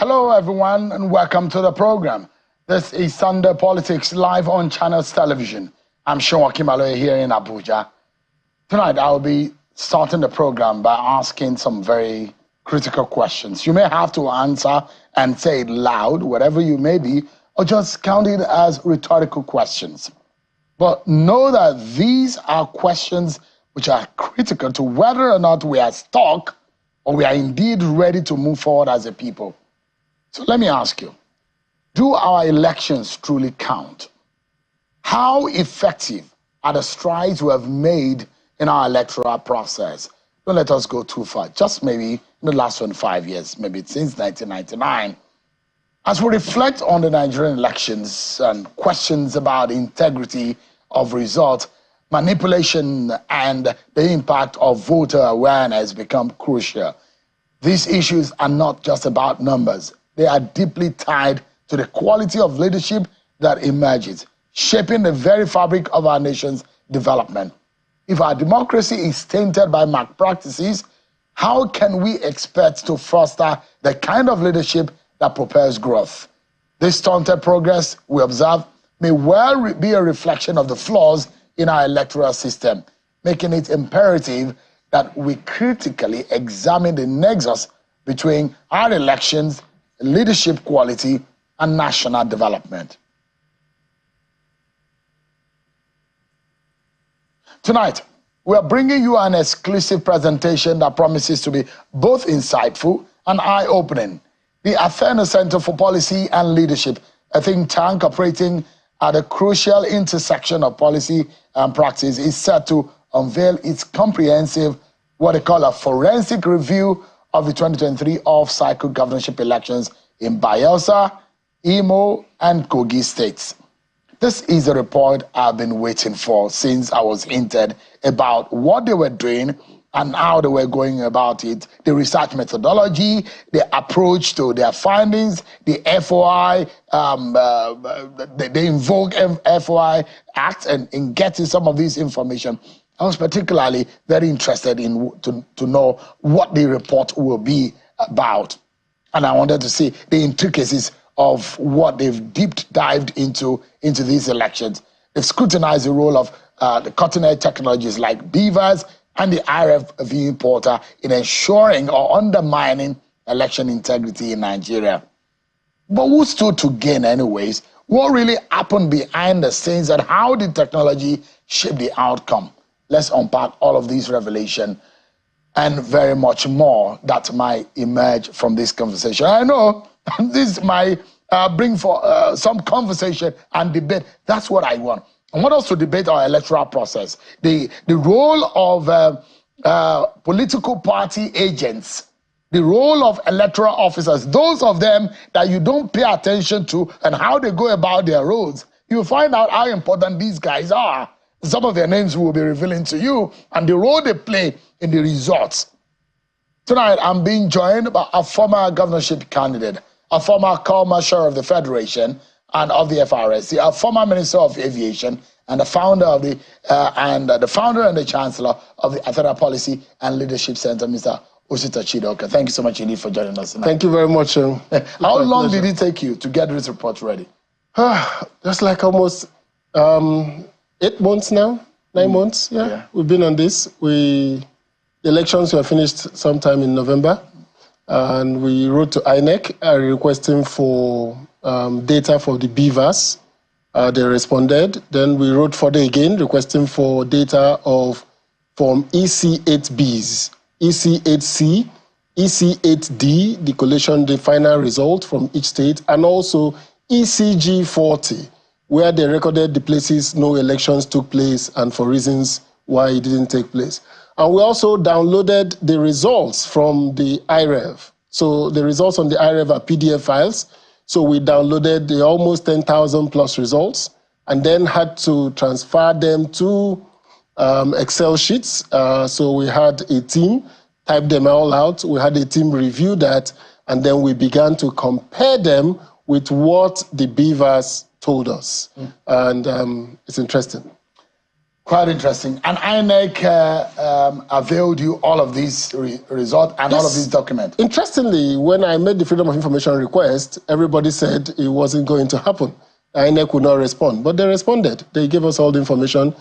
Hello, everyone, and welcome to the program. This is Sunday Politics live on Channels Television. I'm Sean Kimalo here in Abuja. Tonight, I'll be starting the program by asking some very critical questions. You may have to answer and say it loud, whatever you may be, or just count it as rhetorical questions. But know that these are questions which are critical to whether or not we are stuck or we are indeed ready to move forward as a people. So let me ask you, do our elections truly count? How effective are the strides we have made in our electoral process? Don't let us go too far, just maybe in the last 25 years, maybe since 1999. As we reflect on the Nigerian elections and questions about the integrity of results, manipulation and the impact of voter awareness become crucial. These issues are not just about numbers. They are deeply tied to the quality of leadership that emerges, shaping the very fabric of our nation's development. If our democracy is tainted by malpractices, how can we expect to foster the kind of leadership that propels growth? This stunted progress we observe may well be a reflection of the flaws in our electoral system, making it imperative that we critically examine the nexus between our elections, leadership quality, and national development. Tonight, we are bringing you an exclusive presentation that promises to be both insightful and eye-opening. The Athena Center for Policy and Leadership, a think tank operating at a crucial intersection of policy and practice, is set to unveil its comprehensive, what they call a forensic review of the 2023 off-cycle governorship elections in Bayelsa, Imo, and Kogi states. This is a report I've been waiting for since I was hinted about what they were doing and how they were going about it, the research methodology, the approach to their findings, the FOI, they invoke FOI Act and in getting some of this information. I was particularly very interested in to know what the report will be about. And I wanted to see the intricacies of what they've dived into these elections. They've scrutinized the role of the cutting-edge technologies like beavers and the IRF viewing portal in ensuring or undermining election integrity in Nigeria. But who stood to gain anyways? What really happened behind the scenes and how did technology shape the outcome? Let's unpack all of these revelations and very much more that might emerge from this conversation. I know this might bring for some conversation and debate. That's what I want. I want us to debate our electoral process, the role of political party agents, the role of electoral officers, those of them that you don't pay attention to and how they go about their roles. You'll find out how important these guys are. Some of their names will be revealing to you and the role they play in the results. Tonight, I'm being joined by a former governorship candidate, a former Corps Marshal of the Federation and of the FRSC, a former Minister of Aviation, and the founder of the and the Chancellor of the Athena Policy and Leadership Center, Mr. Osita Chidoka. Thank you so much indeed for joining us tonight. Thank you very much. How long did it take you to get this report ready? Just like almost 8 months now, 9 months. Yeah, we've been on this. The elections were finished sometime in November, and we wrote to INEC requesting for data for the beavers. They responded. Then we wrote further again requesting for data from EC8Bs, EC8C, EC8D, the collation, the final result from each state, and also ECG40, where they recorded the places no elections took place and for reasons why it didn't take place. And we also downloaded the results from the IREV. So the results on the IREV are PDF files. So we downloaded the almost 10,000 plus results and then had to transfer them to Excel sheets. So we had a team type them all out. We had a team review that, and then we began to compare them with what the beavers told us. And it's interesting. Quite interesting. And INEC availed you all of these results and all of these documents. Interestingly, when I made the Freedom of Information request, everybody said it wasn't going to happen. INEC would not respond, but they responded. They gave us all the information.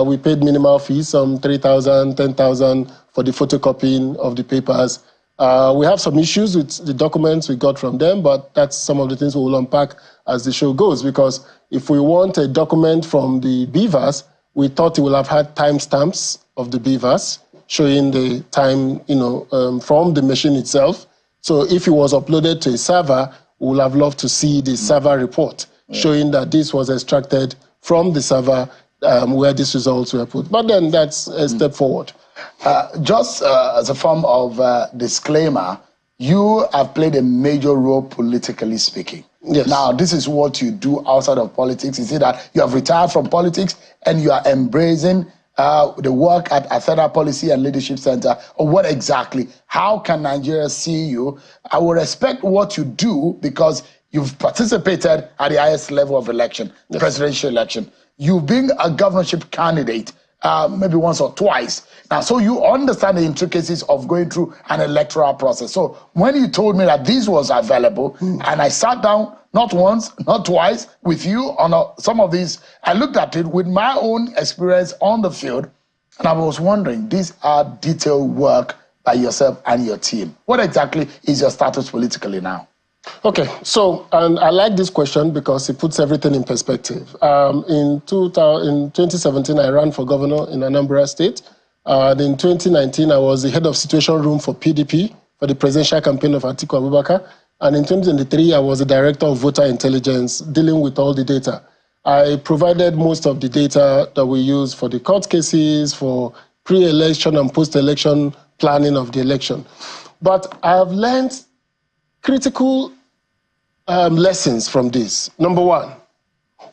We paid minimal fees, some 3,000, 10,000 for the photocopying of the papers. We have some issues with the documents we got from them, but that's some of the things we will unpack as the show goes, because if we want a document from the beavers, we thought it will have had timestamps of the beavers showing the time, from the machine itself. So if it was uploaded to a server, we would have loved to see the server report showing that this was extracted from the server where these results were put. But then that's a step forward. Just as a form of disclaimer, you have played a major role politically speaking. Yes. Now, this is what you do outside of politics. Is it that you have retired from politics and you are embracing the work at Athena Policy and Leadership Center? Or what exactly? How can Nigeria see you? I will respect what you do because you've participated at the highest level of election, the presidential election. You've been a governorship candidate maybe once or twice. Now, so you understand the intricacies of going through an electoral process. So when you told me that this was available, and I sat down not once, not twice, with you on some of these, I looked at it with my own experience on the field, and I was wondering, these are detailed work by yourself and your team. What exactly is your status politically now? Okay, so, and I like this question because it puts everything in perspective. In 2017, I ran for governor in Anambra State. In 2019, I was the head of situation room for PDP for the presidential campaign of Atiku Abubakar. And in 2023, I was the director of voter intelligence, dealing with all the data. I provided most of the data that we use for the court cases, for pre-election and post-election planning of the election. But I have learned critical lessons from this. Number one,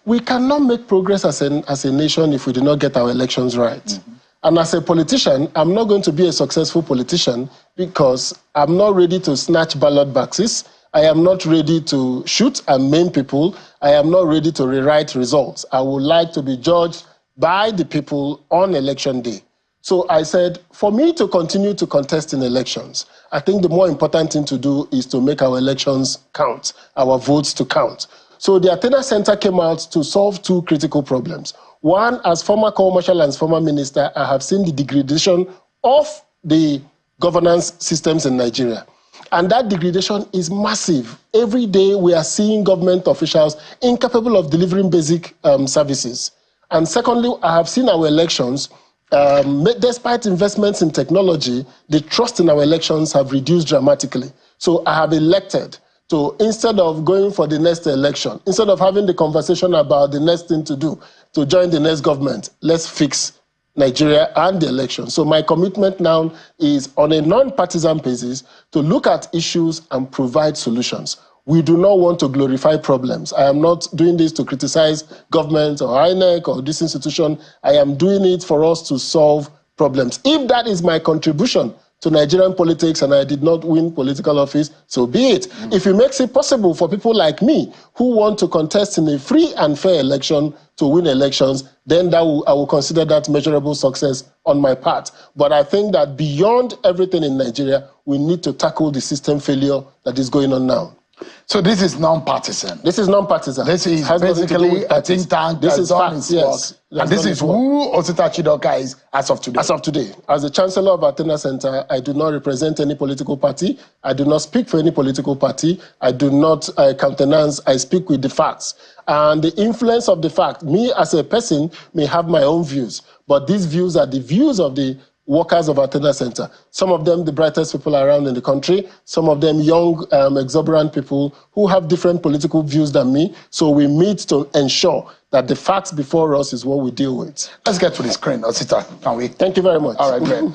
we cannot make progress as a nation if we do not get our elections right. And as a politician, I'm not going to be a successful politician because I'm not ready to snatch ballot boxes. I am not ready to shoot and maim people. I am not ready to rewrite results. I would like to be judged by the people on election day. So I said, for me to continue to contest in elections, I think the more important thing to do is to make our elections count, our votes to count. So the Athena Center came out to solve two critical problems. One, as former Corps Marshal and former minister, I have seen the degradation of the governance systems in Nigeria. And that degradation is massive. Every day we are seeing government officials incapable of delivering basic services. And secondly, I have seen our elections, despite investments in technology, the trust in our elections have reduced dramatically. So I have elected to, instead of going for the next election, instead of having the conversation about the next thing to do, to join the next government, let's fix Nigeria and the election. So my commitment now is on a non-partisan basis to look at issues and provide solutions. We do not want to glorify problems. I am not doing this to criticize government or INEC or this institution. I am doing it for us to solve problems. If that is my contribution to Nigerian politics and I did not win political office, so be it. If it makes it possible for people like me who want to contest in a free and fair election to win elections, then I will consider that measurable success on my part. But I think that beyond everything in Nigeria, we need to tackle the system failure that is going on now. So this is non-partisan. This is non-partisan. This is basically a think tank. This is facts, yes. And this is who Osita Chidoka is as of today. As of today. As the Chancellor of Athena Center, I do not represent any political party. I do not speak for any political party. I do not countenance. I speak with the facts. And the influence of the fact, me as a person may have my own views, but these views are the views of the workers of Athena Center. Some of them the brightest people around in the country, some of them young, exuberant people who have different political views than me. So we meet to ensure that the facts before us is what we deal with. Let's get to the screen, Osita, can we? Thank you very much. All right, great.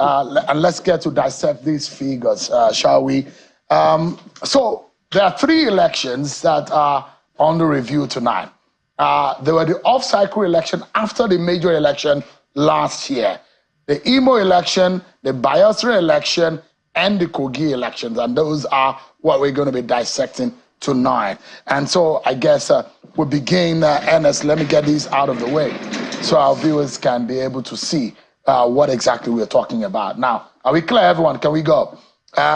And let's get to dissect these figures, shall we? So there are three elections that are on the review tonight. There were the off-cycle election after the major election last year. The Imo election, the Bayelsa election, and the Kogi elections. And those are what we're going to be dissecting tonight. And so I guess we begin, Ernest, let me get these out of the way. so our viewers can be able to see what exactly we're talking about. Now, are we clear, everyone? Can we go?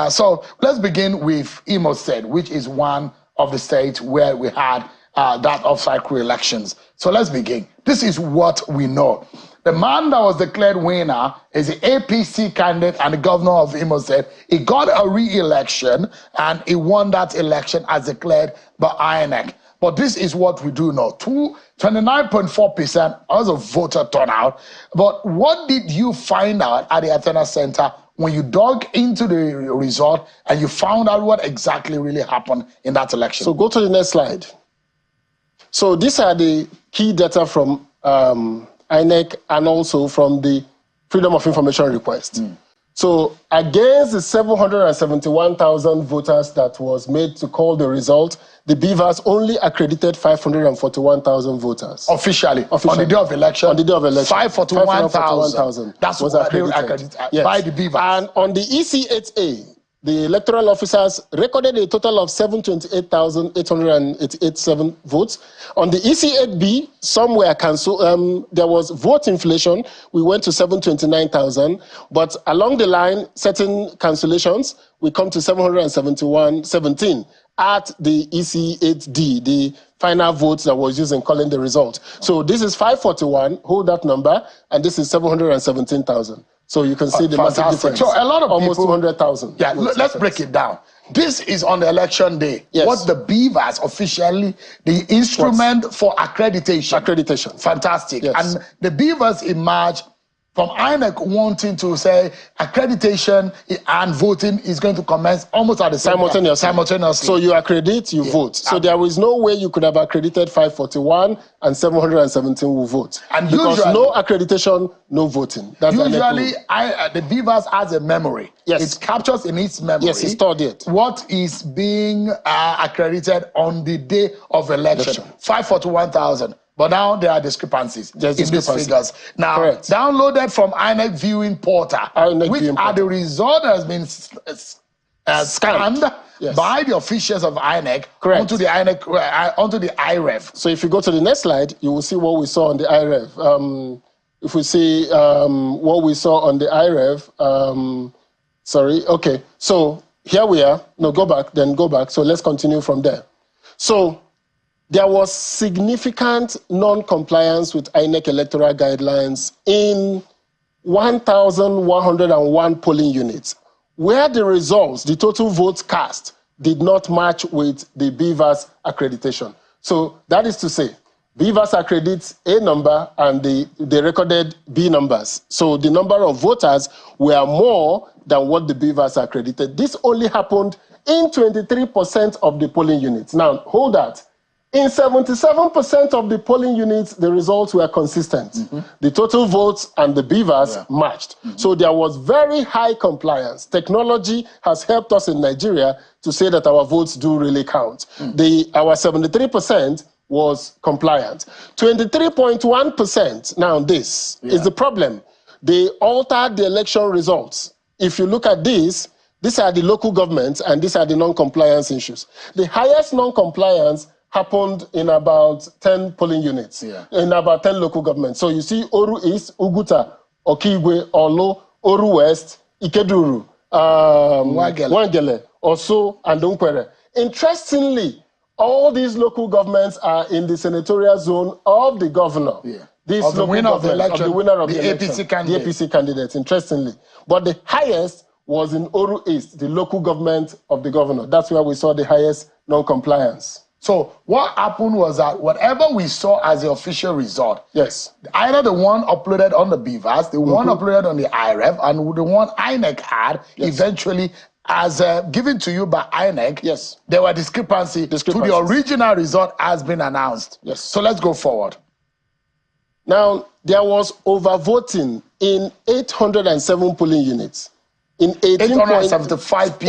So let's begin with Imo State, which is one of the states where we had that off-cycle elections. So let's begin. This is what we know. The man that was declared winner is the APC candidate and the governor of Imo State. He got a re-election and he won that election as declared by INEC. But this is what we do know. 29.4% was a voter turnout. But what did you find out at the Athena Center when you dug into the result and you found out what exactly really happened in that election? So go to the next slide. So these are the key data from INEC and also from the Freedom of Information request. So against the 771,000 voters that was made to call the result, the Beavers only accredited 541,000 voters. Officially, on the day of election? On the day of election. 541,000. That was accredited by the Beavers. And on the EC8A, the electoral officers recorded a total of 728,887 votes. On the EC8B, some were cancelled. There was vote inflation. We went to 729,000. But along the line, certain cancellations, we come to 717 at the EC8D, the final votes that was used in calling the result. So this is 541, hold that number, and this is 717,000. So you can see the massive difference. So a lot of almost people, 200,000. Yeah, let's break it down. This is on the election day. Yes. What the Beavers officially, the instrument for accreditation. Accreditation. Fantastic. Yes. And the Beavers emerged from INEC wanting to say accreditation and voting is going to commence almost at the same time. Simultaneously. So you accredit, you vote. So there is no way you could have accredited 541 and 717 will vote. And because usually, no accreditation, no voting. That's usually, the Beavers has a memory. Yes. It captures in its memory. Yes, it's stored it. What is being accredited on the day of election. 541,000. But now there are discrepancies in these figures. Now, downloaded from INEC Viewing Portal, which are the result that has been scanned by the officials of INEC onto the INEC, onto the IREV. So if you go to the next slide, you will see what we saw on the IREV. If we see what we saw on the IREV, so here we are. No, go back, then go back. So let's continue from there. So there was significant non-compliance with INEC electoral guidelines in 1,101 polling units, where the results, the total votes cast, did not match with the Beavers accreditation. So that is to say, Beavers accredits A number and they recorded B numbers. So the number of voters were more than what the Beavers accredited. This only happened in 23% of the polling units. Now, hold that. In 77% of the polling units, the results were consistent. The total votes and the Beavers matched. So there was very high compliance. Technology has helped us in Nigeria to say that our votes do really count. Our 73% was compliant. 23.1%, now this is the problem. They altered the election results. If you look at this, these are the local governments and these are the non-compliance issues. The highest non-compliance happened in about 10 polling units, in about 10 local governments. So you see Oru East, Uguta, Okigwe, Olo, Oru West, Ikeduru, Wangele, Oso, and Dunkwere. Interestingly, all these local governments are in the senatorial zone of the governor. This of the winner of the election, the winner of the APC candidate. The APC candidate, interestingly. But the highest was in Oru East, the local government of the governor. That's where we saw the highest non-compliance. So what happened was that whatever we saw as the official result, either the one uploaded on the Beavers, the one uploaded on the IREV, and the one INEC had, eventually, as given to you by INEC, there were discrepancies to the original result has been announced. So let's go forward. Now, there was overvoting in 807 polling units. In 875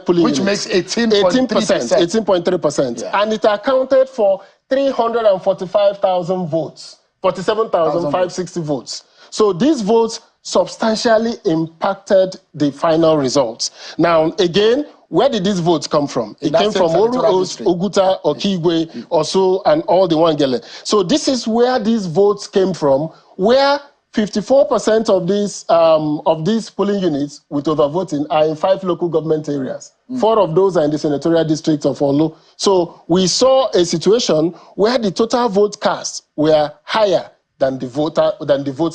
polling which units. Makes 18.3%. And it accounted for 345,000 votes, 47,560 votes. So these votes substantially impacted the final results. Now, again, where did these votes come from? It came from Oru, Oguta, Okigwe, Osu, and all the Wangele. So this is where these votes came from, where 54% of these polling units with overvoting are in 5 local government areas. 4 of those are in the senatorial district of Olu. So we saw a situation where the total vote cast were higher than the votes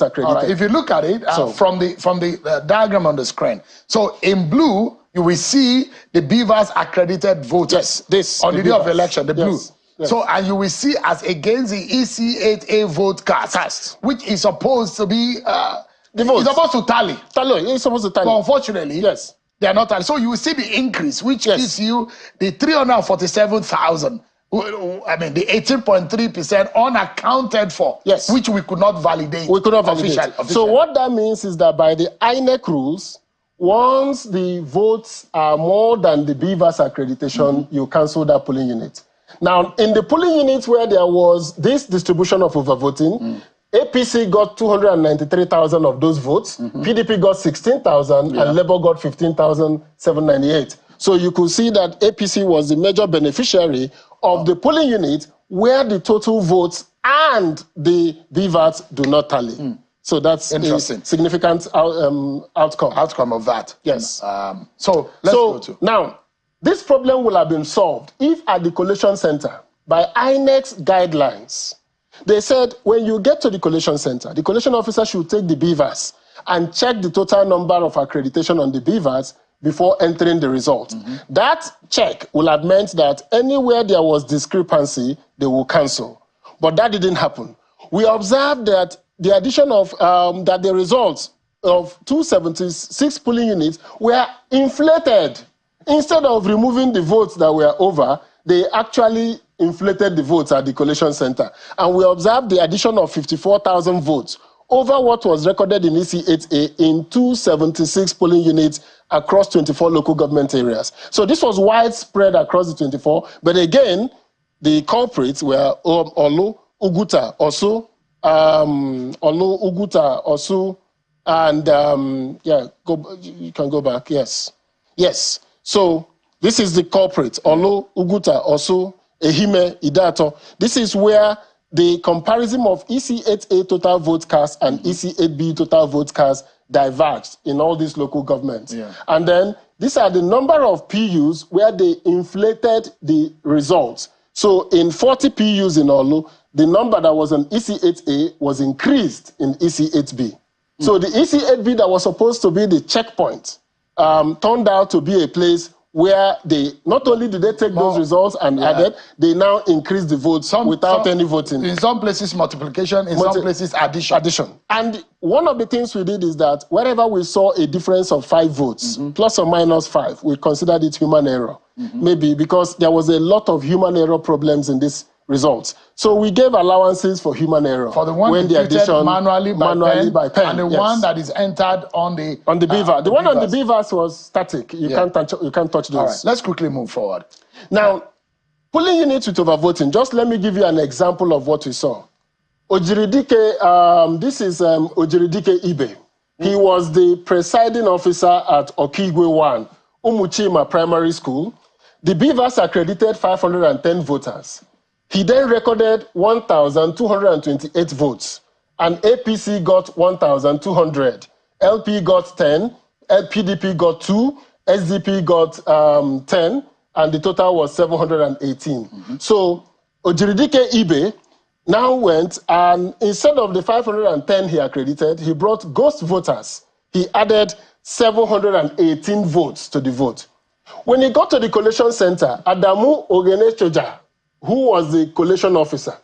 accredited. All right. If you look at it from the diagram on the screen, so in blue you will see the Beavers accredited voters. This on the day of election, the blue. Yes. So, and you will see as against the EC8A vote cast, which is supposed to be the vote. It's supposed to tally. It's supposed to tally. But unfortunately, yes, they are not tally. So you will see the increase, which gives you the 347,000. I mean, the 18.3% unaccounted for, which we could not validate. We could not validate. Officially. So what that means is that by the INEC rules, once the votes are more than the Beavers accreditation, you cancel that polling unit. Now, in the polling units where there was this distribution of overvoting, APC got 293,000 of those votes, PDP got 16,000, and Labour got 15,798. So you could see that APC was the major beneficiary of the polling unit where the total votes and the BVATs do not tally. So that's interesting. A significant outcome of that. Yes. So let's go to now. This problem will have been solved if at the collation center, by INEC's guidelines, they said when you get to the collation center, the collation officer should take the BVAS and check the total number of accreditation on the BVAS before entering the result. That check will have meant that anywhere there was discrepancy, they will cancel. But that didn't happen. We observed that the addition of, that the results of 276 polling units were inflated. Instead of removing the votes that were over, they actually inflated the votes at the collation center. And we observed the addition of 54,000 votes over what was recorded in EC8A in 276 polling units across 24 local government areas. So this was widespread across the 24, but again, the culprits were Olu, Uguta, Osu, Olu, Uguta, Osu, and you can go back, yes. So this is the culprit, Olu, Uguta, Osu, Ehime, Idato. This is where the comparison of EC8A total vote cast and EC8B total vote cast diverged in all these local governments. And then these are the number of PUs where they inflated the results. So in 40 PUs in Olu, the number that was on EC8A was increased in EC8B. So the EC8B that was supposed to be the checkpoint turned out to be a place where they, not only did they take those results and added, they now increased the votes without any voting. In some places multiplication, in some places addition. And one of the things we did is that wherever we saw a difference of 5 votes, plus or minus 5, we considered it human error. Maybe because there was a lot of human error problems in this results. So we gave allowances for human error. For the one when the addition manually by pen, and the one that is entered on the BVAS. The one on the BVAS was static. You can't touch those. All right, let's quickly move forward. Now, polling units with overvoting, just let me give you an example of what we saw. Ojiridike, this is Ojiridike Ibe. He was the presiding officer at Okigwe 1, Umuchima Primary School. The BVAS accredited 510 voters. He then recorded 1,228 votes, and APC got 1,200. LP got 10, PDP got 2, SDP got 10, and the total was 718. So Ojiridike Ibe now went, and instead of the 510 he accredited, he brought ghost voters. He added 718 votes to the vote. When he got to the collation center, Adamu Ogene Choja, who was the collation officer,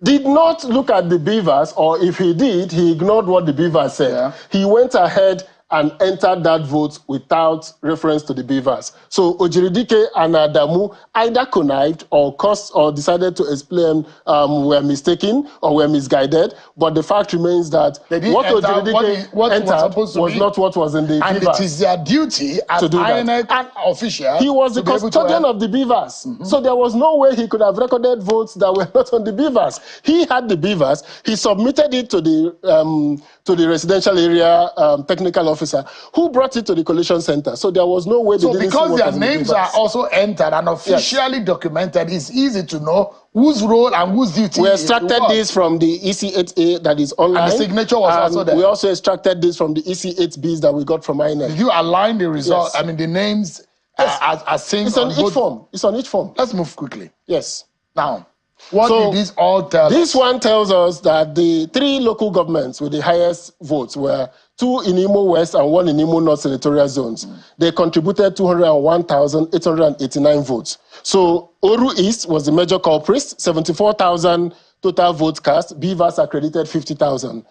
did not look at the BVAS, or if he did, he ignored what the BVAS said. He went ahead and entered that vote without reference to the BVAS. So Ojiridike and Adamu either connived or caused or decided to explain were mistaken or were misguided, but the fact remains that what Ojiridike entered was not what was in the BVAS. And it is their duty as INEC official. He was the custodian of the BVAS, so there was no way he could have recorded votes that were not on the BVAS. He had the BVAS, he submitted it to the residential area technical officer officer, who brought it to the collation center. So there was no way they so didn't because see their names are also entered and officially documented, it's easy to know whose role and whose duty. We extracted this from the EC8A that is online. And the signature was also there. We also extracted this from the EC8Bs that we got from INEC. Did you align the result? Yes. I mean, the names are synced. It's on each form. It's on each form. Let's move quickly. Yes. Now, what did this all tell us? This one tells us that the 3 local governments with the highest votes were 2 in Imo West and 1 in Imo North senatorial zones. They contributed 201,889 votes. So Oru East was the major culprit, 74,000 total votes cast. Beavers accredited 50,000.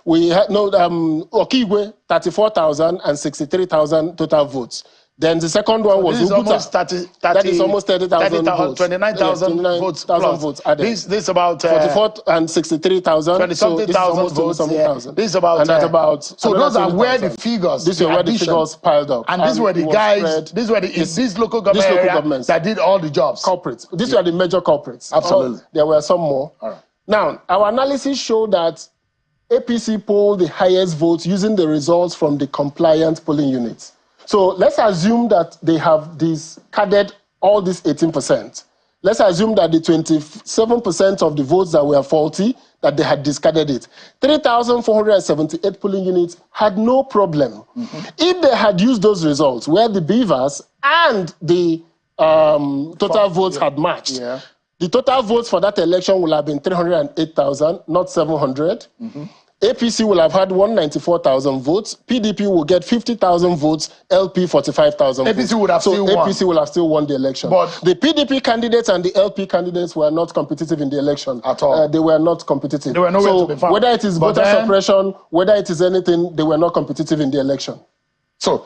We had Okigwe, 34,000 and 63,000 total votes. Then the second one was Uguta. That is almost 30,000 votes. 29,000 votes. This is about 44 and 63,000. 20-something thousand votes. This is about. And that's about. So those are where the figures. These are where the figures piled up. And these were the guys. These were these local governments that did all the jobs. Culprits. These were the major culprits. Absolutely. There were some more. All right. Now our analysis showed that APC polled the highest votes using the results from the compliant polling units. So let's assume that they have discarded all these 18%. Let's assume that the 27% of the votes that were faulty, that they had discarded it. 3,478 polling units had no problem. If they had used those results, where the Beavers and the total votes had matched, the total votes for that election will have been 308,000, not 700. APC will have had 194,000 votes. PDP will get 50,000 votes. LP 45,000 votes. APC would have still won. APC will have still won the election. But the PDP candidates and the LP candidates were not competitive in the election. At all. They were not competitive. They were nowhere to be found. Whether it is voter suppression, whether it is anything, they were not competitive in the election. So,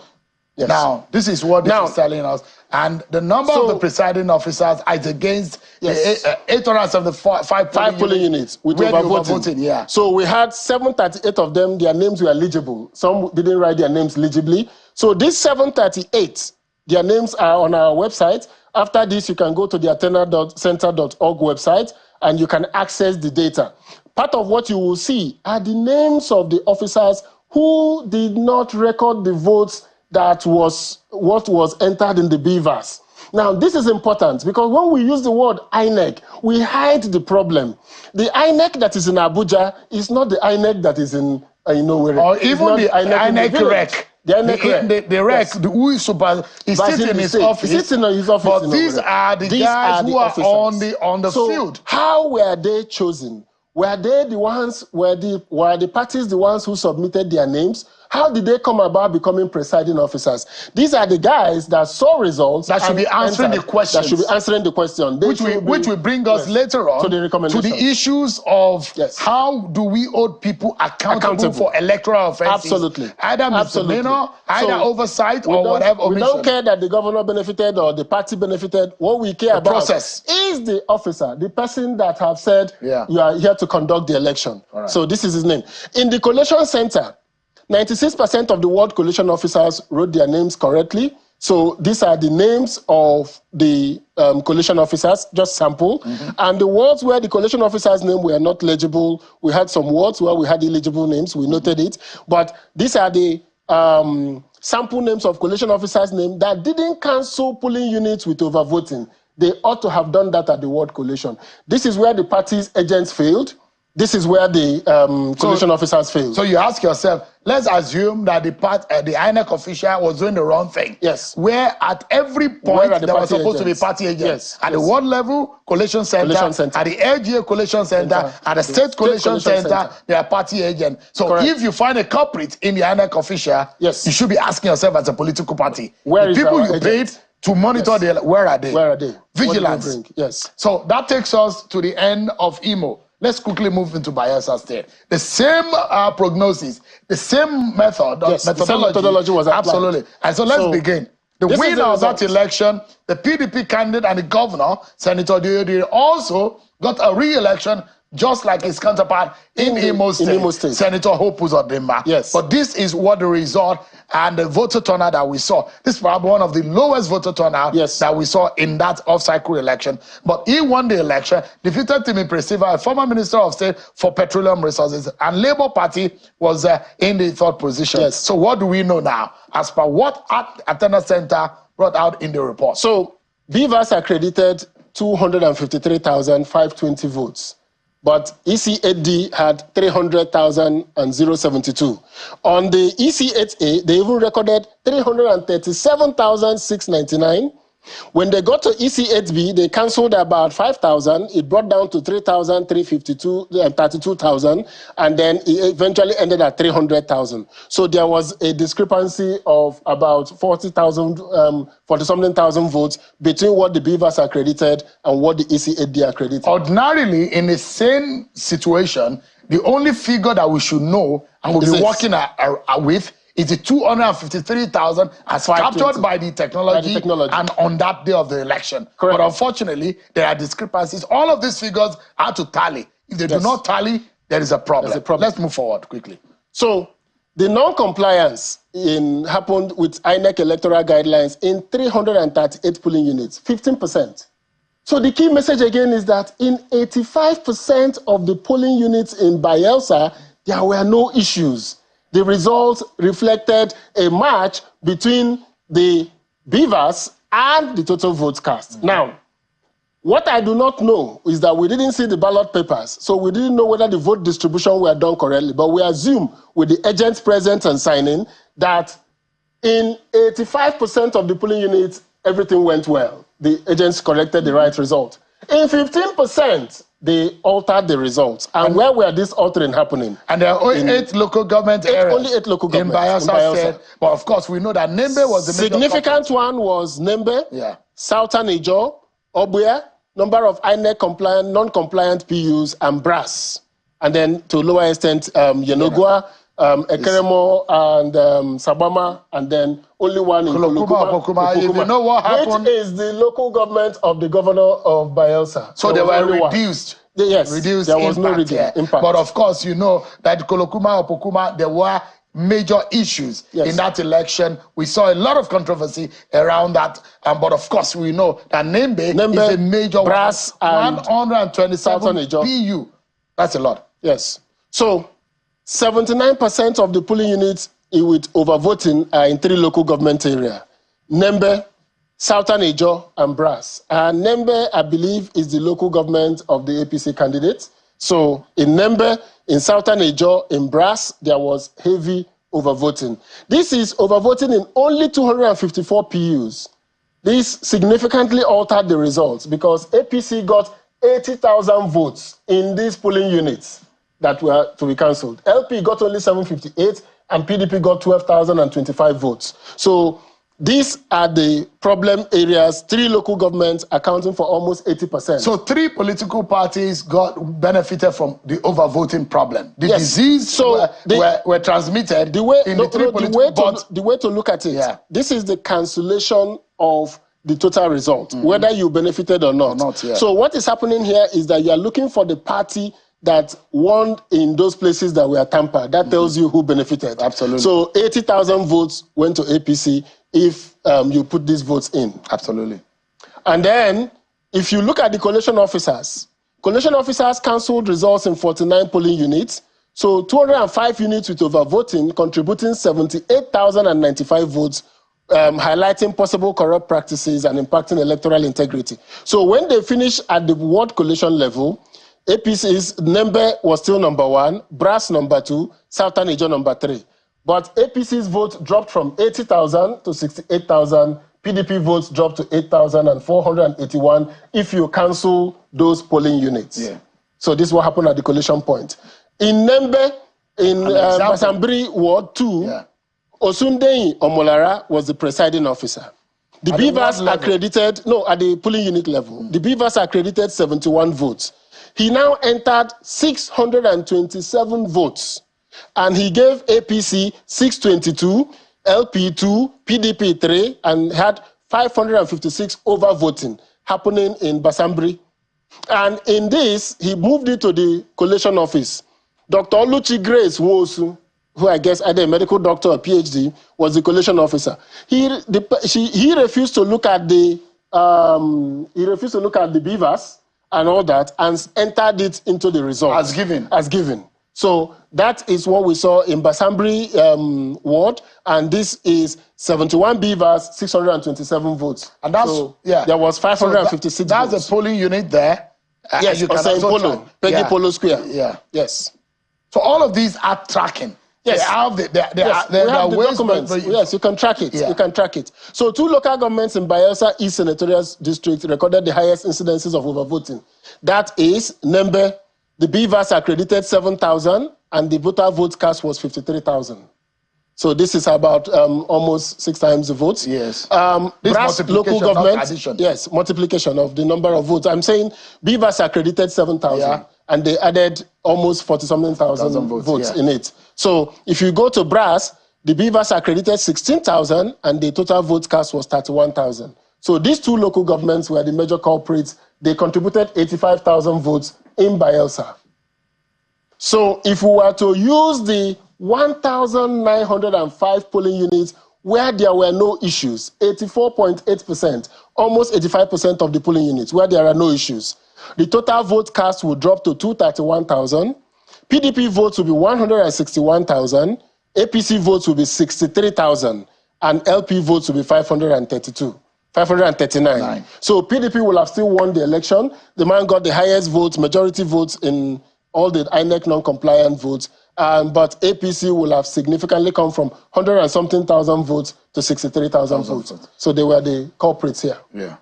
now, this is what this is telling us. And the number of the presiding officers is against 875 polling units with overvoting. So we had 738 of them, their names were legible. Some didn't write their names legibly. So these 738, their names are on our website. After this, you can go to the athena.center.org website and you can access the data. Part of what you will see are the names of the officers who did not record the votes that was what was entered in the Beavers. Now, this is important because when we use the word INEC, we hide the problem. The INEC that is in Abuja is not the INEC that is in, or even the INEC rec. The rec, who is sitting in his office. He sits in his office. But these are the guys who are on the field. How were they chosen? Were they the ones? Were the parties the ones who submitted their names? How did they come about becoming presiding officers? These are the guys that saw results that should be answering the questions. That should be answering the question. Which will bring us later on to the issues of how do we hold people accountable for electoral offenses? Absolutely. Either misdemeanor, either oversight or whatever omission. We don't care that the governor benefited or the party benefited. What we care about is the officer, the person that have said you are here to conduct the election. Right. So this is his name. In the collation center, 96% of the ward collation officers wrote their names correctly. So these are the names of the collation officers, just sample. And the wards where the collation officers' names were not legible, we had some wards where we had illegible names, we noted it. But these are the sample names of collation officers' names that didn't cancel polling units with overvoting. They ought to have done that at the ward collation. This is where the party's agents failed. This is where the collation officers failed. So you ask yourself, let's assume that the INEC official was doing the wrong thing. Yes. Where at every point there was supposed to be party agents. At the ward level, collation center. At the LGA collation center. At the state collation center, they are party agents. So if you find a culprit in the INEC official, you should be asking yourself as a political party, the people you paid to monitor where are they? Where are they? Vigilance. Yes. So that takes us to the end of Imo. Let's quickly move into Bayelsa State. The same prognosis, the same methodology was applied. Absolutely. And so let's begin. The winner of that election, the PDP candidate and the governor, Senator Diodiri, also got a re-election just like his counterpart in Imo State, Senator Hope Uzodimma. Yes. But this is what the result and the voter turnout that we saw. This is probably one of the lowest voter turnout that we saw in that off-cycle election. But he won the election, defeated Timi Presiva, a former Minister of State for Petroleum Resources, and Labour Party was in the third position. Yes. So what do we know now, as per what Athena Center brought out in the report? So BVAS accredited 253,520 votes. But EC8D had 300,072. On the EC8A, they even recorded 337,699. When they got to EC8B, they cancelled about 5,000. It brought down to 32,000, and then it eventually ended at 300,000. So there was a discrepancy of about 40-something thousand votes between what the BVAS accredited and what the EC8D accredited. Ordinarily, in the same situation, the only figure that we should know and we'll be working with is the 253,000 as captured by the technology and on that day of the election. Correct. But unfortunately, there are discrepancies. All of these figures are to tally. If they do not tally, there is a problem. Let's move forward quickly. So the non-compliance happened with INEC electoral guidelines in 338 polling units, 15%. So the key message again is that in 85% of the polling units in Bayelsa, there were no issues. The results reflected a match between the BVAS and the total votes cast. Now, what I do not know is that we didn't see the ballot papers, so we didn't know whether the vote distribution were done correctly, but we assume with the agents present and signing that in 85% of the polling units, everything went well. The agents corrected the right result. In 15%, they altered the results. And where were these altering happening? And there are only 8 local government areas. Only 8 local governments. In Bayelsa State. But of course, we know that Nembe was the significant one was Nembe, Southern Ijo, Obuya, number of INEC compliant, non-compliant PUs, and Brass. And then to a lower extent, Yenogua, Ekeremo, and Sabama, and then only one in Kolokuma. If you know what happened, which is the local government of the governor of Bayelsa. So they were reduced. Yes, reduced there was no impact. But of course, you know that Kolokuma, Opokuma, there were major issues in that election. We saw a lot of controversy around that. But of course, we know that Nembe is a major Brass 127 PU. That's a lot. Yes. So 79% of the polling units with overvoting are in 3 local government areas: Nembe, Southern Ijo, and Brass. And Nembe, I believe, is the local government of the APC candidate. So in Nembe, in Southern Ijo, in Brass, there was heavy overvoting. This is overvoting in only 254 PUs. This significantly altered the results because APC got 80,000 votes in these polling units that were to be cancelled. LP got only 758 and PDP got 12,025 votes. So these are the problem areas, 3 local governments accounting for almost 80%. So 3 political parties benefited from the overvoting problem. The disease were transmitted the way, in the 3 political the way to look at it, this is the cancellation of the total result, whether you benefited or not. So what is happening here is that you are looking for the party that won in those places that were tampered. That tells you who benefited. Absolutely. So 80,000 votes went to APC if you put these votes in. Absolutely. And then, if you look at the collation officers cancelled results in 49 polling units. So 205 units with overvoting, contributing 78,095 votes, highlighting possible corrupt practices and impacting electoral integrity. So when they finished at the ward collation level, APC's Nembe was still number 1, Brass number 2, Southern Ijo number 3. But APC's vote dropped from 80,000 to 68,000. PDP votes dropped to 8,481 if you cancel those polling units. So this is what happened at the collation point. In Nembe, in Basambri Ward 2, Osundeyi Omolara was the presiding officer. The BVAS accredited, at the polling unit level, the BVAS accredited 71 votes. He now entered 627 votes, and he gave APC 622, LP 2, PDP 3, and had 556 overvoting happening in Basambri. And in this, he moved it to the collation office. Dr. Oluchi Grace Nwosu, who I guess either a medical doctor or PhD, was the collation officer. He refused to look at the beavers and all that, and entered it into the results. As given. So that is what we saw in Basambri ward, and this is 71 beavers, 627 votes. And that's, there was 556 so that's votes. the polling unit there. Yes, you can Polo, Peggy Polo Square. Yeah. Yes. So all of these are tracking. Yes. They have the documents. Yes, you can track it. Yeah. You can track it. So 2 local governments in Bayelsa East Senatorial District recorded the highest incidences of overvoting. That is Nembe. The beavers accredited 7,000, and the voter vote cast was 53,000. So this is about almost 6 times the votes. Yes. Brass local government. Yes, multiplication of the number of votes. I'm saying beavers accredited 7,000, and they added almost 40-something thousand votes in it. So if you go to Brass, the beavers accredited 16,000, and the total vote cast was 31,000. So these 2 local governments were the major culprits. They contributed 85,000 votes in Bayelsa. So if we were to use the 1,905 polling units where there were no issues, 84.8%, almost 85% of the polling units where there are no issues, the total vote cast will drop to 231,000. PDP votes will be 161,000. APC votes will be 63,000. And LP votes will be 539. So PDP will have still won the election. The man got the highest votes, majority votes in all the INEC non-compliant votes. But APC will have significantly come from 100 and something thousand votes to 63,000 votes. So they were the culprits here. Yeah.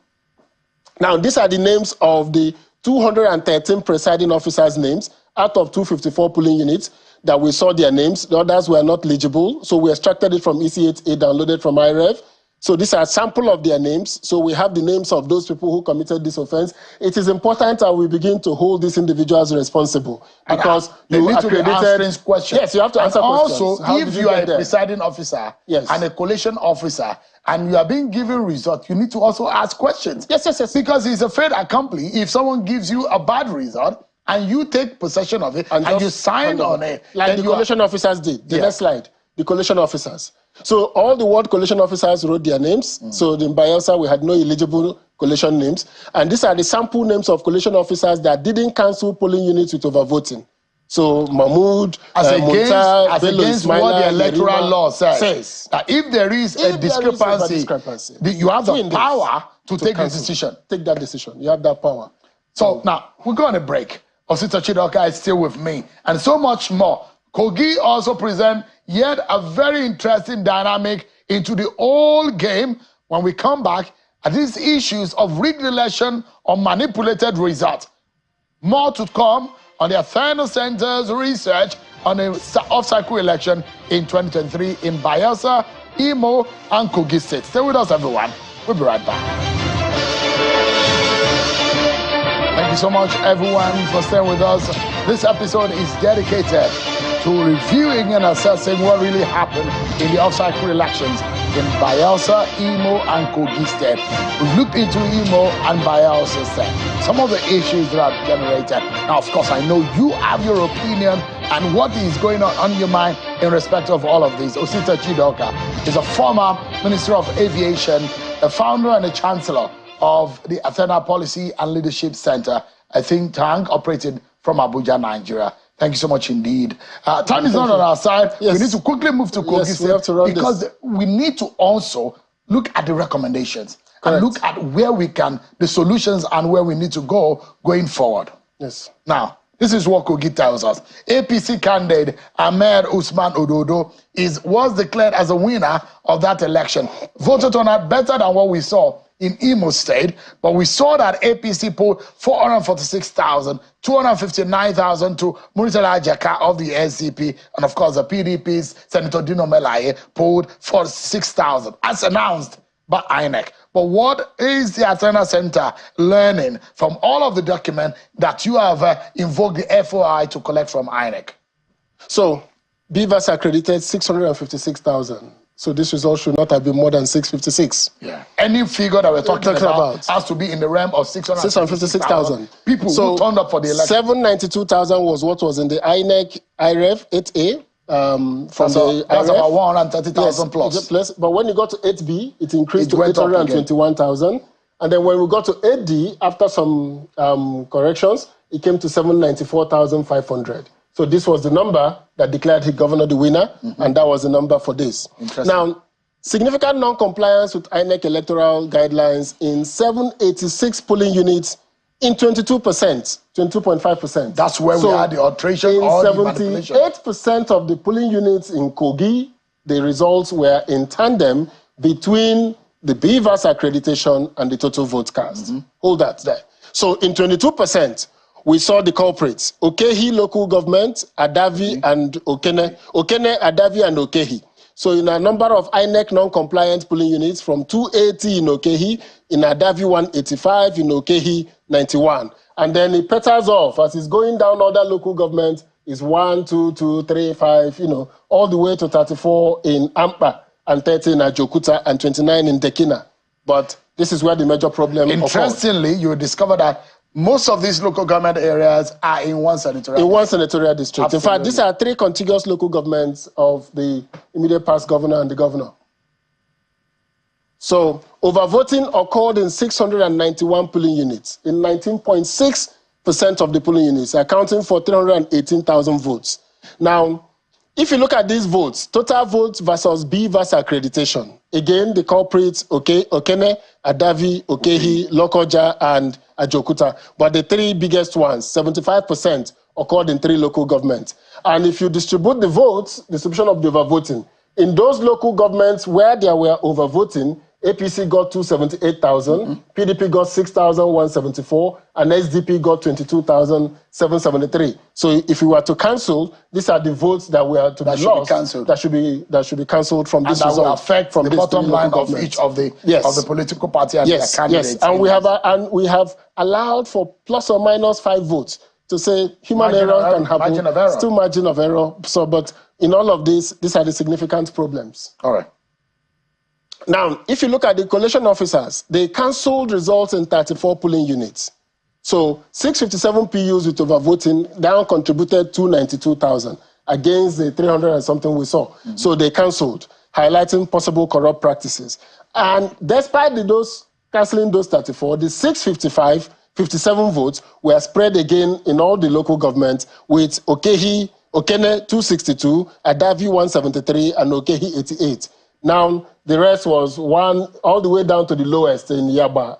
Now, these are the names of the 213 presiding officers' names out of 254 polling units that we saw their names. The others were not legible. So we extracted it from EC8A, downloaded from IREV. So these are a sample of their names. So we have the names of those people who committed this offense. It is important that we begin to hold these individuals responsible, because you need to be answering questions. Yes, you have to answer questions. Also, if you are a presiding officer and a collation officer, and you are being given results, you need to also ask questions. Yes. Because it's a fait accompli. If someone gives you a bad result and you take possession of it and you sign on it, like the collation officers did. The next slide. The collation officers. So all the ward collation officers wrote their names. So in Bayelsa, we had no eligible collation names. And these are the sample names of collation officers that didn't cancel polling units with overvoting. So Mahmoud, as against what the electoral law says. That if there is a discrepancy, you have the power to take the decision. Take that decision. You have that power. So now, we're going to break. Osita Chidoka is still with me. And so much more. Kogi also present yet a very interesting dynamic into the whole game when we come back at these issues of rigged election or manipulated results. More to come on the Athena Center's research on the off-cycle election in 2023 in Bayelsa, Imo, and Kogi State. Stay with us, everyone. We'll be right back. Thank you so much, everyone, for staying with us. This episode is dedicated to reviewing and assessing what really happened in the off-cycle elections in Bayelsa, Imo, and Kogi State. We've looked into Imo and Bayelsa State, some of the issues that are generated. Now, of course, I know you have your opinion and what is going on your mind in respect of all of this. Osita Chidoka is a former Minister of Aviation, a founder and a chancellor of the Athena Policy and Leadership Center, a think tank operated from Abuja, Nigeria. Thank you so much indeed. Time is not on our side. Yes. We need to quickly move to Kogi State because we need to also look at the recommendations and look at where we can, the solutions and where we need to go going forward. Yes. Now, this is what Kogi tells us. APC candidate Ahmed Usman Ododo was declared as a winner of that election. Voter turnout better than what we saw in Imo State, but we saw that APC polled 446,000, 259,000 to Muritala Ajaka of the NCP, and of course the PDP's Senator Dino Melaye polled 46,000, as announced by INEC. But what is the Athena Center learning from all of the documents that you have invoked the FOI to collect from INEC? So, Beavers accredited 656,000. So this result should not have been more than 656. Yeah. Any figure that we're talking about has to be in the realm of 656,000 people who turned up for the election. 792,000 was what was in the INEC IREF 8A. That's about 130,000 plus. But when you got to 8B, it increased to 821,000. And then when we got to 8D, after some corrections, it came to 794,500. So this was the number that declared the governor the winner, and that was the number for this. Now, significant non-compliance with INEC electoral guidelines in 786 polling units in 22%, 22.5%. That's where we had the alteration or the manipulation. 78% of the polling units in Kogi, the results were in tandem between the BVAS accreditation and the total vote cast. Hold that there. So in 22%, we saw the culprits, Okehi local government, Adavi and Okene. Okene, Adavi and Okehi. So in a number of INEC non-compliant polling units, from 280 in Okehi, in Adavi 185, in Okehi 91. And then it peters off as it's going down other local government is 1, 2, 2, 3, 5, all the way to 34 in Ampa and 30 in Ajokuta and 29 in Dekina. But this is where the major problem occurs. Interestingly, you will discover that most of these local government areas are in one senatorial district. In one senatorial district. Absolutely. In fact, these are 3 contiguous local governments of the immediate past governor and the governor. So, overvoting occurred in 691 polling units, in 19.6% of the polling units, accounting for 318,000 votes. Now, if you look at these votes, total votes versus BVAS accreditation, again, the culprits, Okene, Adavi, Okehi, Lokoja, and Ajokuta. But the 3 biggest ones, 75%, occurred in 3 local governments. And if you distribute the votes, distribution of the overvoting, in those local governments where there were overvoting, APC got 278,000, PDP got 6,174, and SDP got 22,773. So if you were to cancel, these are the votes that were to be lost, that should be cancelled from this result. That will affect from the bottom line of each of the political party and their candidates. Yes, and we have allowed for plus or minus 5 votes to say human error can happen. Margin of error. Still margin of error. So, but in all of this, these are the significant problems. All right. Now, if you look at the collation officers, they cancelled results in 34 polling units. So 657 PUs with overvoting down contributed 292,000 against the 300 and something we saw. So they cancelled, highlighting possible corrupt practices. And despite those cancelling those 34, the 57 votes were spread again in all the local governments, with Okene 262, Adavi 173, and Okehi 88. Now, the rest was all the way down to the lowest in Yaba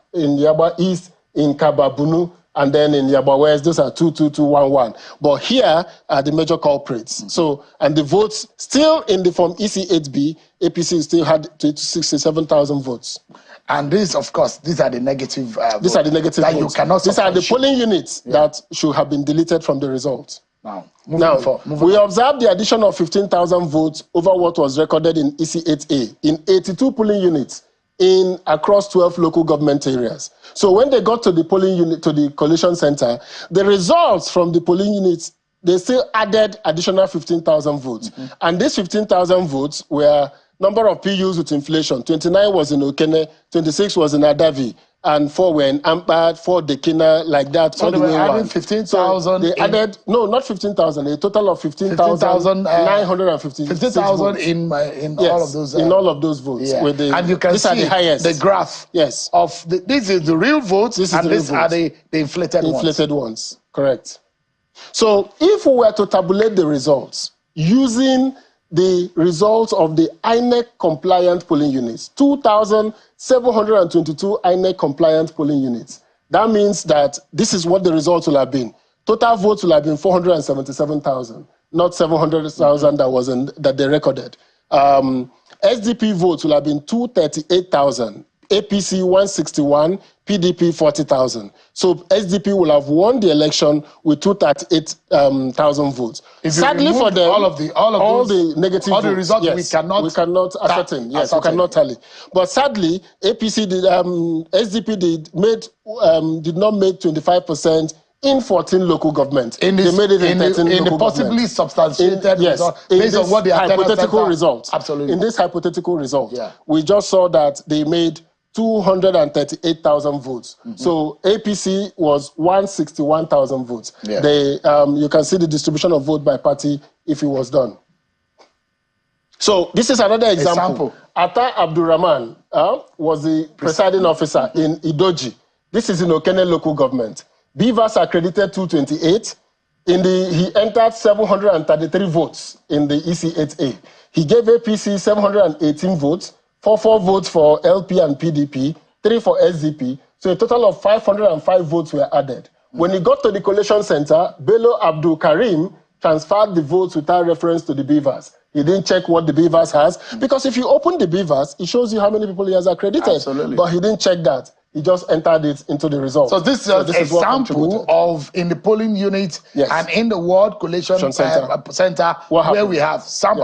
East, in Kababunu, and then in Yaba West. Those are 22211. But here are the major culprits. So, and the votes still in the form EC8B, APC still had 67,000 votes. And these, of course, these are the negative votes. These are the negative that votes. You cannot These are the polling units that should have been deleted from the results. Now, we observed the addition of 15,000 votes over what was recorded in EC8A in 82 polling units across 12 local government areas. So when they got to the polling unit, to the collation center, the results from the polling units, they still added additional 15,000 votes. And these 15,000 votes were number of PUs with inflation. 29 was in Okene, 26 was in Adavi, and 4 were in Ampa, 4 Dekina, like that. So they were adding 15,000. So they added, no, not 15,000, a total of 15,950. 15,000 in all of those. In all of those votes. Yeah. And you can see the graph of this is the real votes, these are the inflated ones. Inflated ones, correct. So if we were to tabulate the results using the results of the INEC compliant polling units, 2,722 INEC compliant polling units. That means that this is what the results will have been. Total votes will have been 477,000, not 700,000 that they recorded. SDP votes will have been 238,000, APC 161, PDP 40,000. So SDP will have won the election with 238,000 votes. Sadly for them, all the negative votes, the results we cannot ascertain. Yes, we cannot tally. But sadly, SDP SDP did not make 25% in 14 local governments. They made it in 13 local governments. Possibly substantiated result, based on what the hypothetical result. Absolutely. In this hypothetical result, we just saw that they made 238,000 votes. So APC was 161,000 votes. They, you can see the distribution of vote by party if it was done. So this is another example. Atta Abdurrahman was the presiding officer in Idoji. This is in Okene local government. Beavers accredited 228. He entered 733 votes in the EC8A. He gave APC 718 votes, 44 votes for LP and PDP, 3 for SDP. So a total of 505 votes were added. When he got to the collation center, Bello Abdul Karim transferred the votes without reference to the Beavers. He didn't check what the Beavers has. Because if you open the Beavers, it shows you how many people he has accredited. Absolutely. But he didn't check that. He just entered it into the result. So this is a sample of in the polling unit and in the World Collation Center where we have some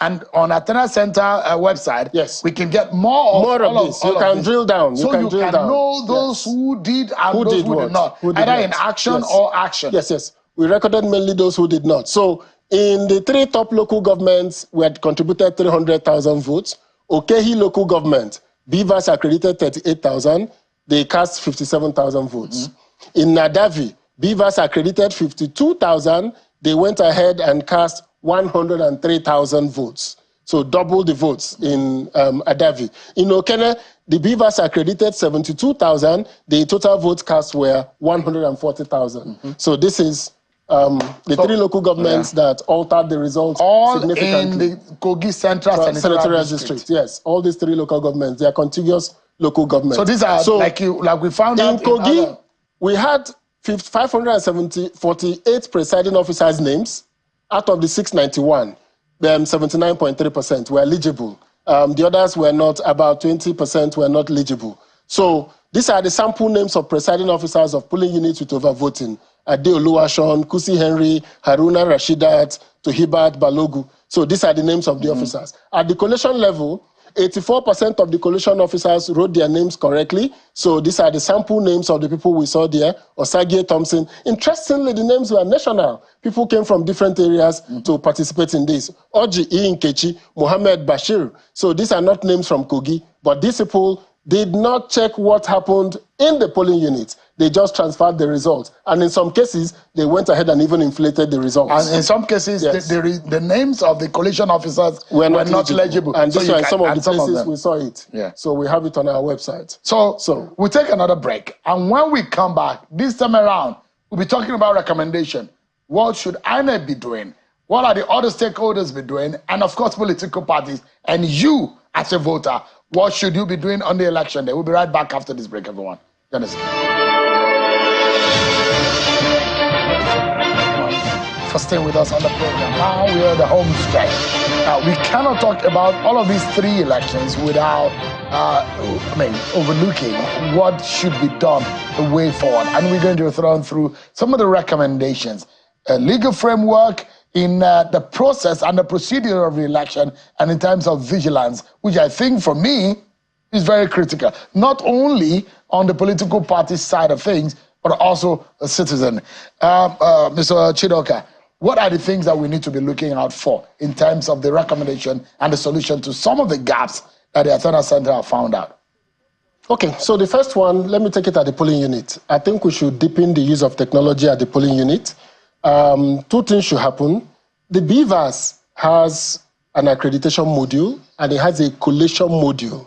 and on Athena Center website we can get more of this. You can drill down. So you can know those who did and those who did not, either in action or action. Yes. We recorded mainly those who did not. So in the 3 top local governments, we had contributed 300,000 votes. Okehi local government, Beavers accredited 38,000. They cast 57,000 votes. In Nadavi, Beavers accredited 52,000. They went ahead and cast 103,000 votes. So double the votes in Adavi. In Okene, the Beavers accredited 72,000. The total votes cast were 140,000. So this is the 3 local governments that altered the results significantly. In the Kogi Central Senatorial District. Yes, all these 3 local governments, they are contiguous local governments. So these are like we found out in Kogi, we had 548 presiding officers' names out of the 691. 79.3% were eligible. The others were not. About 20% were not eligible. So these are the sample names of presiding officers of polling units with overvoting. Ade Oluwaseun, Kusi Henry, Haruna Rashidat, Tohibat Balogu. So these are the names of the officers. At the collation level, 84% of the collation officers wrote their names correctly. So these are the sample names of the people we saw there. Osagie Thompson. Interestingly, the names were national. People came from different areas to participate in this. Oji Nkechi, Mohammed Bashir. So these are not names from Kogi, but these people did not check what happened in the polling unit. They just transferred the results. And in some cases, they went ahead and even inflated the results. And in some cases, the names of the collation officers were not legible. And this in some of the places we saw it. So we have it on our website. So we'll take another break. And when we come back, this time around, we'll be talking about recommendation. What should INEC be doing? What are the other stakeholders be doing? And of course, political parties. And you, as a voter, what should you be doing on the election day? We'll be right back after this break, everyone. Join us. For staying with us on the program. Now we are the home stretch. We cannot talk about all of these 3 elections without overlooking what should be done the way forward. And we're going to run through some of the recommendations. A legal framework in the process and the procedure of the election and in terms of vigilance, which I think for me is very critical. Not only on the political party side of things, but also a citizen. Mr. Chidoka, what are the things that we need to be looking out for in terms of the recommendation and the solution to some of the gaps that the Athena Center have found out? Okay, so the first one, let me take it at the polling unit. I think we should deepen the use of technology at the polling unit. 2 things should happen. The Beavers has an accreditation module and it has a collation module.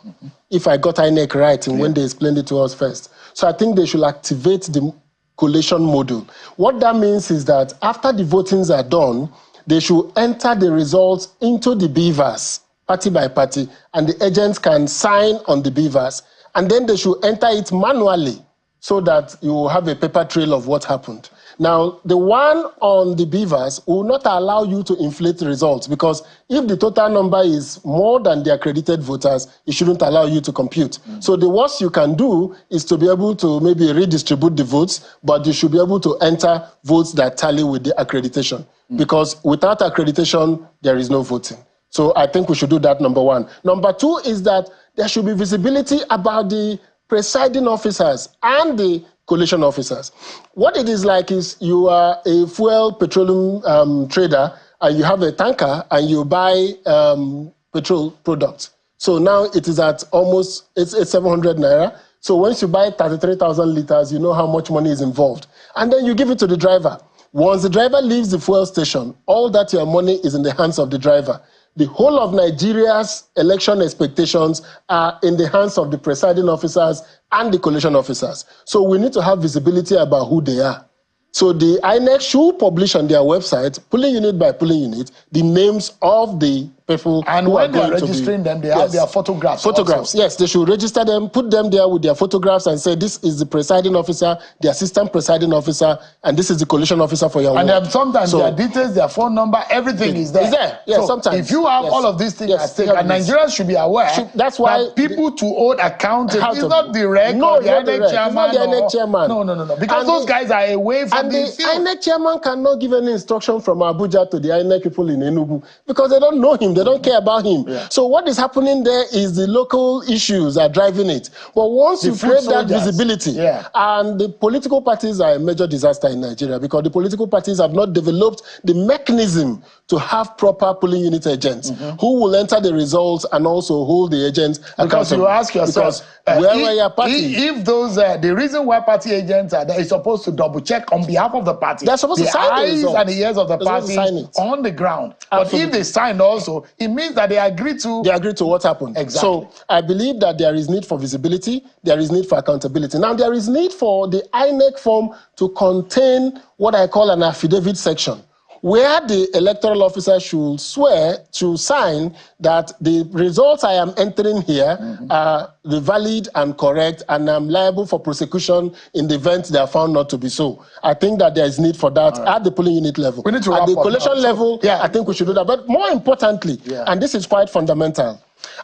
If I got INEC right in when they explained it to us first. So I think they should activate the collation module. What that means is that after the votings are done, they should enter the results into the Beavers, party by party, and the agents can sign on the Beavers, and then they should enter it manually so that you will have a paper trail of what happened. Now, the one on the Beavers will not allow you to inflate the results because if the total number is more than the accredited voters, it shouldn't allow you to compute. So the worst you can do is to be able to maybe redistribute the votes, but you should be able to enter votes that tally with the accreditation because without accreditation, there is no voting. So I think we should do that, number 1. Number 2 is that there should be visibility about the presiding officers and the collation officers. What it is like is you are a petroleum trader, and you have a tanker and you buy petrol products. So now it is at almost, it's 700 naira. So once you buy 33,000 liters, you know how much money is involved. And then you give it to the driver. Once the driver leaves the fuel station, all that your money is in the hands of the driver. The whole of Nigeria's election expectations are in the hands of the presiding officers and the collation officers. So we need to have visibility about who they are. So the INEC should publish on their website, polling unit by polling unit, the names of the people and who when are they are going registering them, they have their photographs. Photographs, yes. They should register them, put them there with their photographs and say, this is the presiding officer, the assistant presiding officer, and this is the collation officer for your and ward. sometimes their details, their phone number, everything is there. It's there, yes, so sometimes. If you have all of these things at stake, and Nigerians should be aware that's why that people to hold accountable is not direct or the INEC chairman. No. Because those guys are away from the field. INEC chairman cannot give any instruction from Abuja to the INEC people in Enugu because they don't know him, they don't care about him. Yeah. So what is happening there is the local issues are driving it. But once you create that visibility, and the political parties are a major disaster in Nigeria because the political parties have not developed the mechanism to have proper polling unit agents who will enter the results and also hold the agents accountable. Because you ask yourself, where your party? If those, the reason why party agents are there is supposed to double check on behalf of the party. They're supposed to sign the results. And the ears of the party on the ground. Absolutely. But if they signed also, it means that they agree to what happened. Exactly. So I believe that there is need for visibility, there is need for accountability. Now there is need for the INEC form to contain what I call an affidavit section, where the electoral officer should swear to sign that the results I am entering here are the valid and correct, and I'm liable for prosecution in the event they are found not to be so. I think that there is need for that at the polling unit level. We need to at the collation level, I think we should do that. But more importantly, and this is quite fundamental,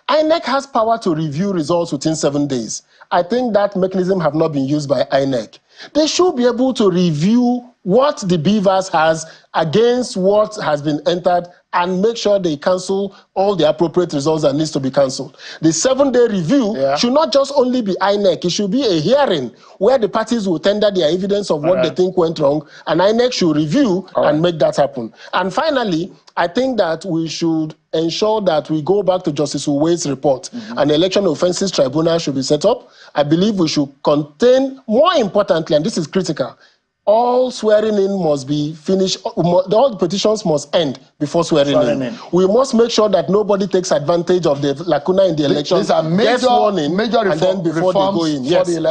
INEC has power to review results within 7 days. I think that mechanism have not been used by INEC. They should be able to review what the BVAS has against what has been entered and make sure they cancel all the appropriate results that needs to be cancelled. The 7-day review should not just only be INEC, it should be a hearing where the parties will tender their evidence of what they think went wrong, and INEC should review and make that happen. And finally, I think that we should ensure that we go back to Justice Uwe's report. An election offences tribunal should be set up. I believe we should contain, more importantly, and this is critical, all swearing in must be finished. All the petitions must end before swearing in. We must make sure that nobody takes advantage of the lacuna in the election. These are major reforms, and then before they go in.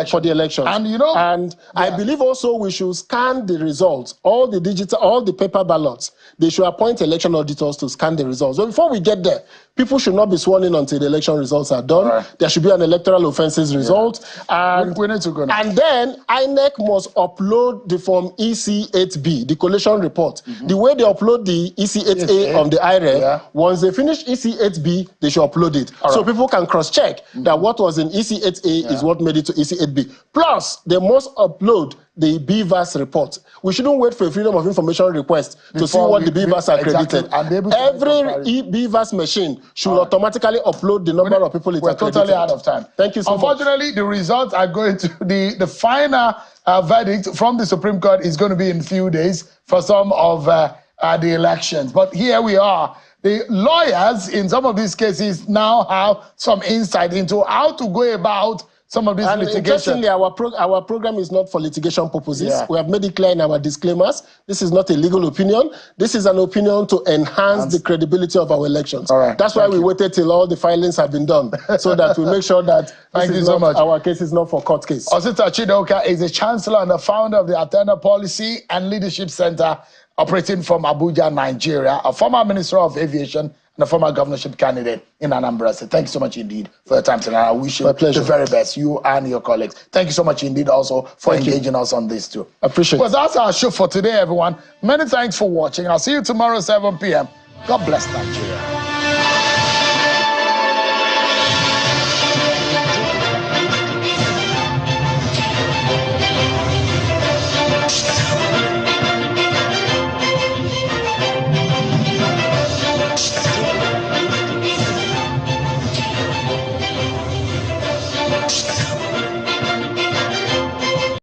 For the election. And you know, I believe also we should scan the results, all the digital, all the paper ballots. They should appoint election auditors to scan the results. But before we get there, people should not be sworn in until the election results are done. There should be an electoral offences result. And, we need to go now. And then INEC must upload the form EC8B, the collation report. The way they upload the EC8A on the IREF, once they finish EC8B, they should upload it. So people can cross-check that what was in EC8A is what made it to EC8B. Plus, they must upload the BVAS report. We shouldn't wait for a Freedom of Information request to see what the BVAS are credited. Every BVAS machine should automatically upload the number of people it accredited. We're totally out of time. Thank you so much. Unfortunately, the results are going to, the final verdict from the Supreme Court is going to be in a few days for some of the elections. But here we are. The lawyers in some of these cases now have some insight into how to go about some of these litigation. Interestingly, our program is not for litigation purposes. We have made it clear in our disclaimers. This is not a legal opinion. This is an opinion to enhance the credibility of our elections. That's why we waited till all the filings have been done, so that we make sure that our case is not for court case. Osita Chidoka is the Chancellor and the founder of the Athena Policy and Leadership Center, operating from Abuja, Nigeria, a former Minister of Aviation and a former governorship candidate in Anambra. So thank you so much indeed for your time tonight. I wish you the very best, you and your colleagues. Thank you so much indeed also for engaging us on this too. Appreciate it. Well, that's our show for today, everyone. Many thanks for watching. I'll see you tomorrow, 7 p.m. God bless Nigeria.